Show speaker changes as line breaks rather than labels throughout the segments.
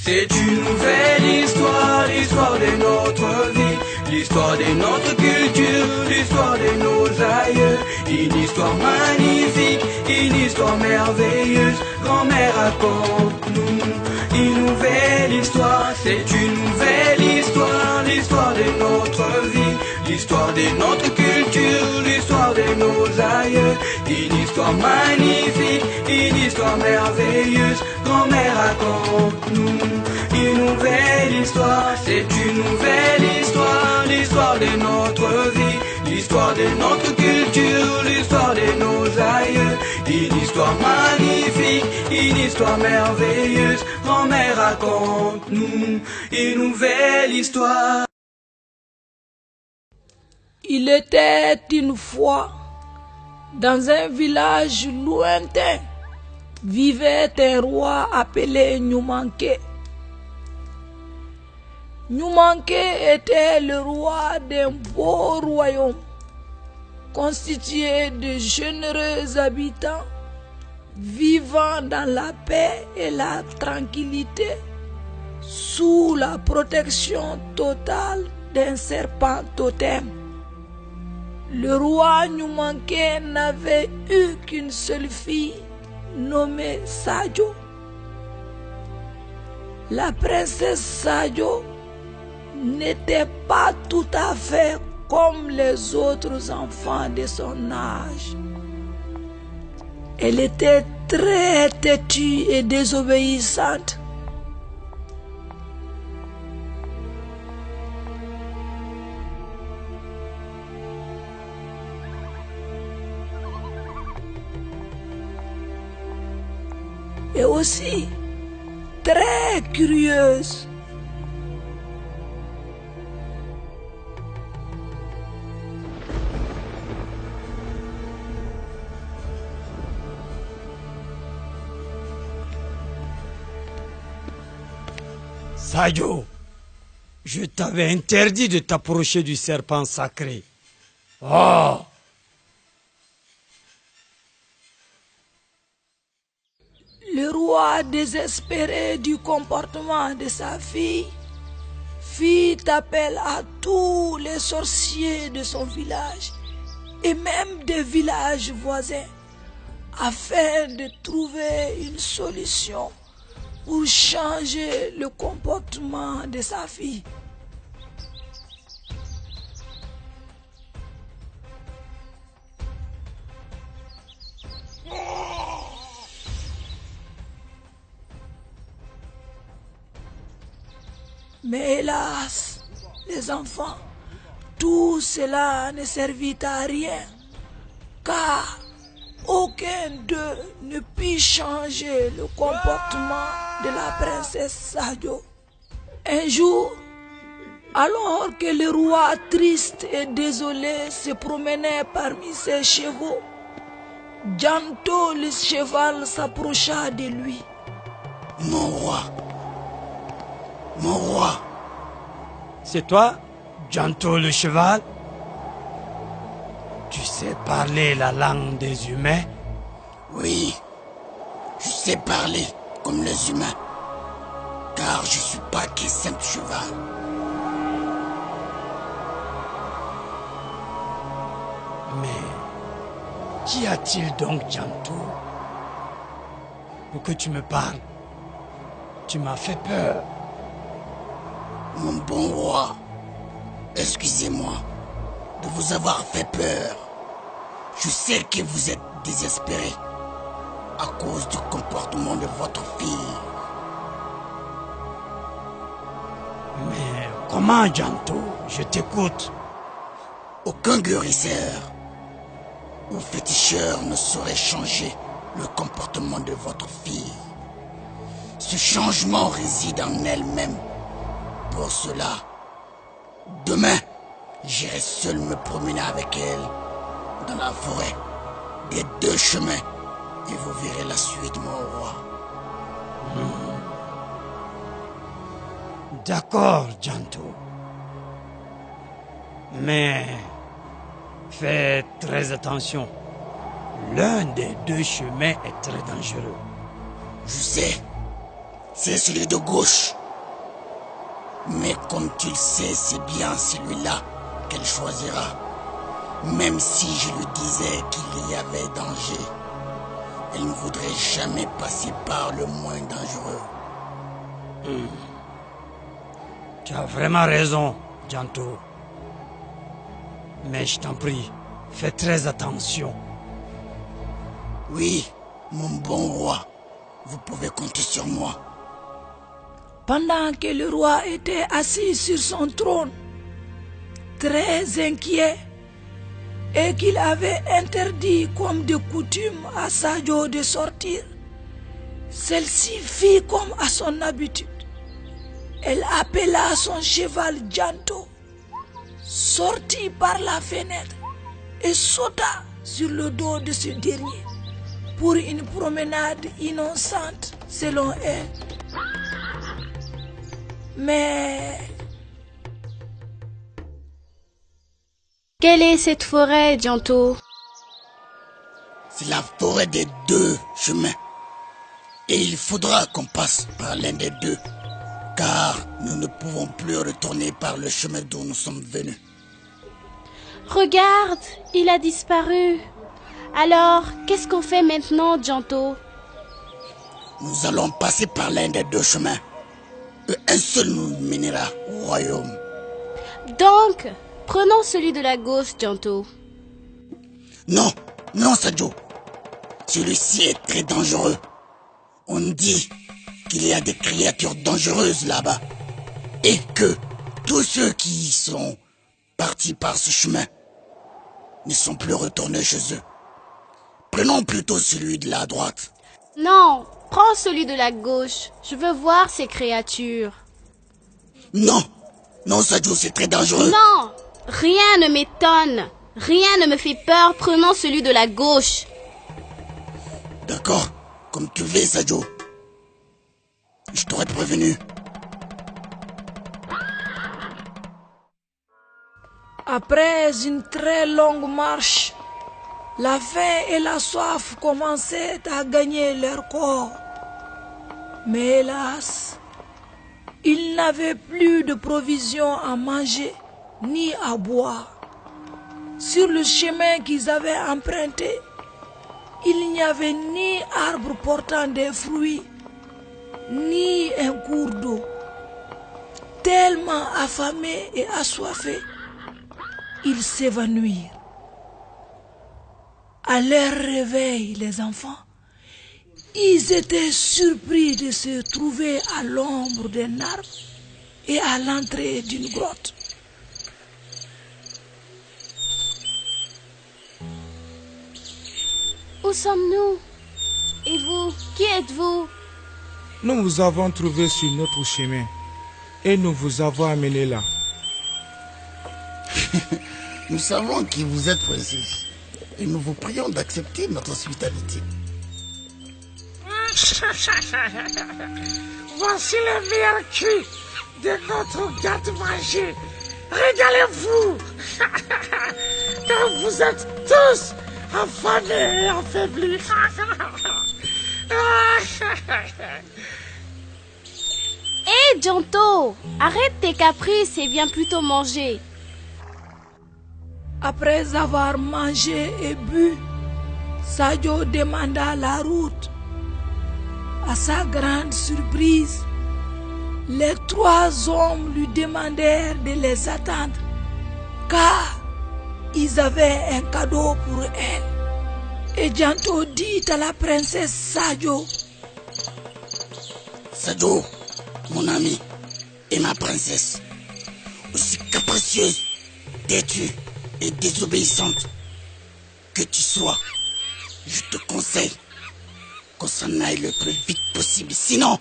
C'est une nouvelle histoire, l'histoire de notre vie, l'histoire de notre culture, l'histoire de nos aïeux. Une histoire magnifique, une histoire merveilleuse. Grand-mère, raconte-nous une nouvelle histoire. C'est une nouvelle histoire, l'histoire de notre vie, l'histoire de notre culture, l'histoire de nos aïeux. Une histoire magnifique, une histoire merveilleuse. Grand-mère, raconte-nous une nouvelle histoire. C'est une nouvelle histoire, l'histoire de notre vie, l'histoire de notre culture, l'histoire de nos aïeux. Une histoire magnifique, une histoire merveilleuse. Grand-mère, raconte-nous une nouvelle histoire.
Il était une fois, dans un village lointain, vivait un roi appelé Nyumanke. Nyumanke était le roi d'un beau royaume, constitué de généreux habitants, vivant dans la paix et la tranquillité, sous la protection totale d'un serpent totem. Le roi Nyumanke n'avait eu qu'une seule fille, nommée Sadio. La princesse Sadio n'était pas tout à fait comme les autres enfants de son âge. Elle était très têtue et désobéissante. Et aussi très curieuse.
Sadio, je t'avais interdit de t'approcher du serpent sacré. Oh!
Le roi, désespéré du comportement de sa fille, fit appel à tous les sorciers de son village et même des villages voisins afin de trouver une solution pour changer le comportement de sa fille. Mais hélas, les enfants, tout cela ne servit à rien, car aucun d'eux ne put changer le comportement de la princesse Sadio. Un jour, alors que le roi triste et désolé se promenait parmi ses chevaux, Janto le cheval s'approcha de lui.
Mon roi,
C'est toi, Janto le cheval? Tu sais parler la langue des humains?
oui, je sais parler comme les humains, car je suis pas qu'un simple cheval.
Mais qu'y a-t-il donc, Janto? Pour que tu me parles, tu m'as fait peur.
Mon bon roi, excusez-moi de vous avoir fait peur. Je sais que vous êtes désespéré à cause du comportement de votre fille.
Mais comment, Janto? Je t'écoute.
Aucun guérisseur ou féticheur ne saurait changer le comportement de votre fille. Ce changement réside en elle-même. Pour cela, demain, j'irai seul me promener avec elle dans la forêt des deux chemins et vous verrez la suite, mon roi.
D'accord, Janto. Mais fais très attention. L'un des deux chemins est très dangereux.
Je sais, c'est celui de gauche. Mais comme tu le sais, c'est bien celui-là qu'elle choisira. Même si je lui disais qu'il y avait danger, elle ne voudrait jamais passer par le moins dangereux.
Tu as vraiment raison, Janto. Mais je t'en prie, fais très attention.
Oui, mon bon roi, vous pouvez compter sur moi.
Pendant que le roi était assis sur son trône, très inquiet, et qu'il avait interdit comme de coutume à Sadio de sortir, celle-ci fit comme à son habitude. Elle appela son cheval Janto, sortit par la fenêtre et sauta sur le dos de ce dernier pour une promenade innocente selon elle. Mais
quelle est cette forêt, Janto?
C'est la forêt des deux chemins. Et il faudra qu'on passe par l'un des deux, car nous ne pouvons plus retourner par le chemin d'où nous sommes venus.
Regarde, il a disparu. Alors, qu'est-ce qu'on fait maintenant, Janto?
Nous allons passer par l'un des deux chemins. Un seul nous mènera au royaume.
Donc, prenons celui de la gauche, Janto.
Non, non, Sadio. Celui-ci est très dangereux. On dit qu'il y a des créatures dangereuses là-bas. Et que tous ceux qui sont partis par ce chemin ne sont plus retournés chez eux. Prenons plutôt celui de la droite.
Non, prends celui de la gauche. Je veux voir ces créatures.
Non, non, Sadio, c'est très dangereux.
Non, rien ne m'étonne. Rien ne me fait peur. Prenons celui de la gauche.
D'accord, comme tu veux, Sadio. Je t'aurais prévenu.
après une très longue marche, la faim et la soif commençaient à gagner leur corps. Mais hélas, ils n'avaient plus de provisions à manger ni à boire. Sur le chemin qu'ils avaient emprunté, il n'y avait ni arbre portant des fruits, ni un cours d'eau. Tellement affamés et assoiffés, ils s'évanouirent. À leur réveil, les enfants, ils étaient surpris de se trouver à l'ombre d'un arbre et à l'entrée d'une grotte.
Où sommes-nous? Et vous, qui êtes-vous?
Nous vous avons trouvé sur notre chemin et nous vous avons amené là.
Nous savons qui vous êtes, princesse, et nous vous prions d'accepter notre hospitalité.
Voici le meilleur cuit de notre garde-manger. Régalez-vous, car vous êtes tous affamés et affaiblis.
Hé, Janto, arrête tes caprices et viens plutôt manger.
Après avoir mangé et bu, Sadio demanda la route. À sa grande surprise, les trois hommes lui demandèrent de les attendre, car ils avaient un cadeau pour elle. Et Janto dit à la princesse Sadio:
Sadio, mon ami et ma princesse, aussi capricieuse, têtue et désobéissante que tu sois, je te conseille qu'on s'en aille le plus vite possible. Sinon,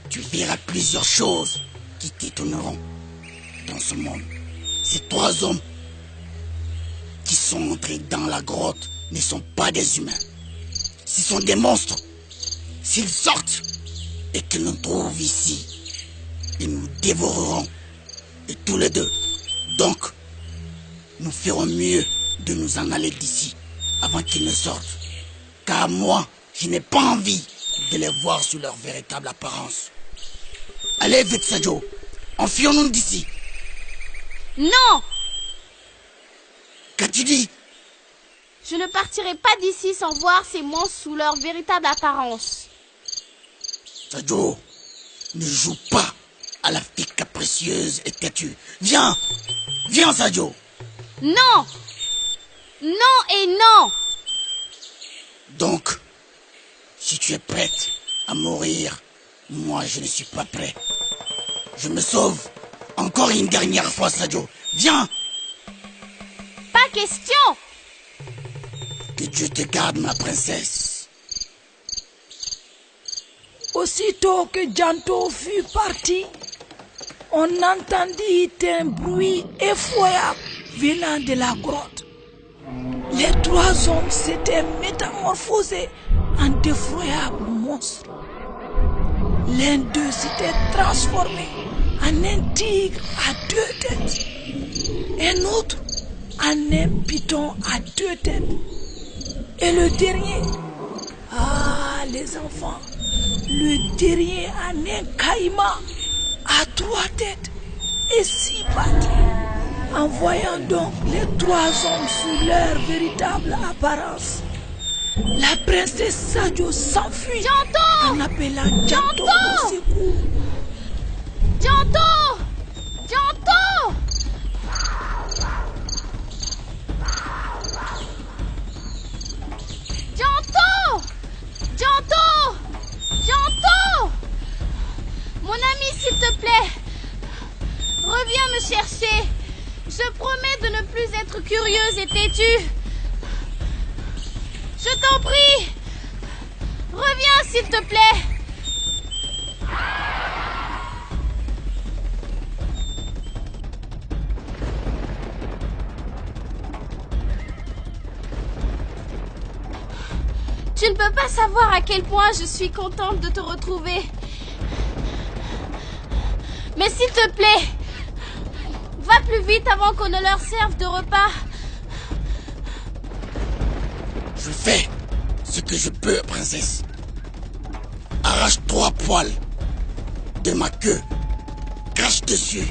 tu verras plusieurs choses qui t'étonneront dans ce monde. Ces trois hommes qui sont entrés dans la grotte ne sont pas des humains. Ce sont des monstres. S'ils sortent et qu'ils nous trouvent ici, ils nous dévoreront. Et tous les deux. Donc, nous ferons mieux de nous en aller d'ici avant qu'ils ne sortent. Car moi, je n'ai pas envie de les voir sous leur véritable apparence. Allez vite, Sadio. Enfuons-nous d'ici.
Non!
Qu'as-tu dit?
Je ne partirai pas d'ici sans voir ces monstres sous leur véritable apparence.
Sadio, ne joue pas à la fille capricieuse et têtue. Viens! Viens, Sadio!
Non! Non et non!
Donc, si tu es prête à mourir, moi je ne suis pas prêt. Je me sauve encore une dernière fois, Sadio. Viens!
Pas question!
Que Dieu te garde, ma princesse.
Aussitôt que Janto fut parti, on entendit un bruit effroyable venant de la grotte. Les trois hommes s'étaient métamorphosés en d'effroyables monstres. L'un d'eux s'était transformé en un tigre à 2 têtes, un autre en un python à 2 têtes, et le dernier, les enfants, le dernier en un caïman à 3 têtes et 6 pattes. En voyant donc les 3 hommes sous leur véritable apparence, la princesse Sadio s'enfuit en appelant Janto au secours.
Janto! Janto! Janto! Janto! Janto! Mon ami, s'il te plaît, reviens me chercher. Je promets de ne plus être curieuse et têtue. Je t'en prie. Reviens, s'il te plaît. Tu ne peux pas savoir à quel point je suis contente de te retrouver. Mais s'il te plaît, va plus vite avant qu'on ne leur serve de repas.
Je fais ce que je peux, princesse. Arrache 3 poils de ma queue, crache dessus,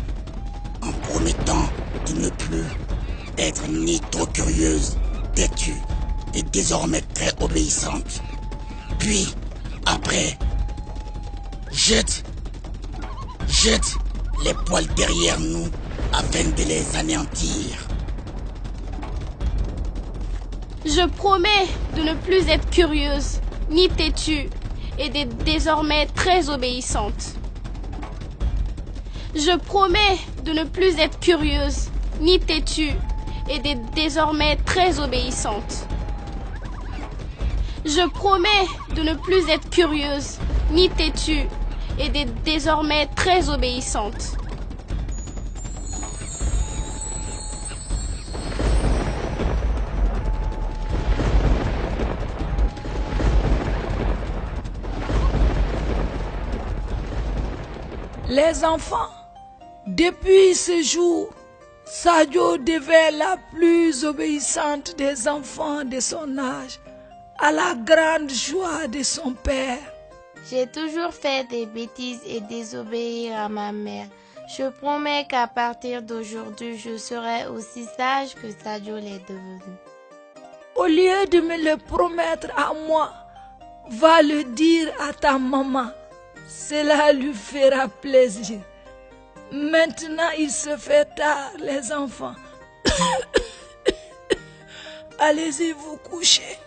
en promettant de ne plus être ni trop curieuse, têtue et désormais très obéissante. Puis, après, jette les poils derrière nous afin de les anéantir.
Je promets de ne plus être curieuse, ni têtue, et d'être désormais très obéissante. Je promets de ne plus être curieuse, ni têtue, et d'être désormais très obéissante. Je promets de ne plus être curieuse, ni têtue, et d'être désormais très obéissante.
Les enfants, depuis ce jour, Sadio devint la plus obéissante des enfants de son âge, à la grande joie de son père.
J'ai toujours fait des bêtises et désobéir à ma mère. Je promets qu'à partir d'aujourd'hui, je serai aussi sage que Sadio l'est devenu.
Au lieu de me le promettre à moi, va le dire à ta maman. Cela lui fera plaisir. Maintenant, il se fait tard, les enfants. Allez-y vous coucher.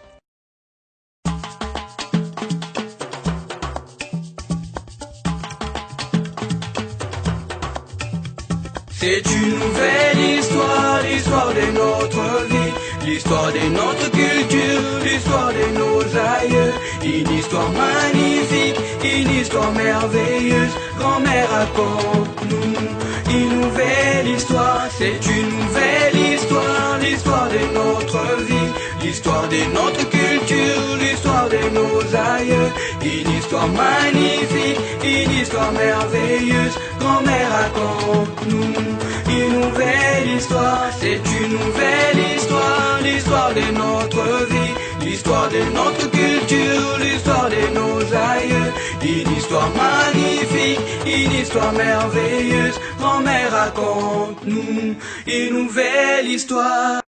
C'est une nouvelle histoire, l'histoire de notre vie, l'histoire de notre culture, l'histoire de nos aïeux. Une histoire magnifique, une histoire merveilleuse. Grand-mère, raconte-nous une nouvelle histoire. C'est une nouvelle histoire, l'histoire de notre vie, l'histoire de notre culture, l'histoire de nos aïeux. Une histoire magnifique, une histoire merveilleuse. Grand-mère, raconte-nous une nouvelle histoire. C'est une nouvelle histoire, l'histoire de notre vie, l'histoire de notre culture, l'histoire de nos aïeux. une histoire merveilleuse. Grand-mère, raconte-nous une nouvelle histoire.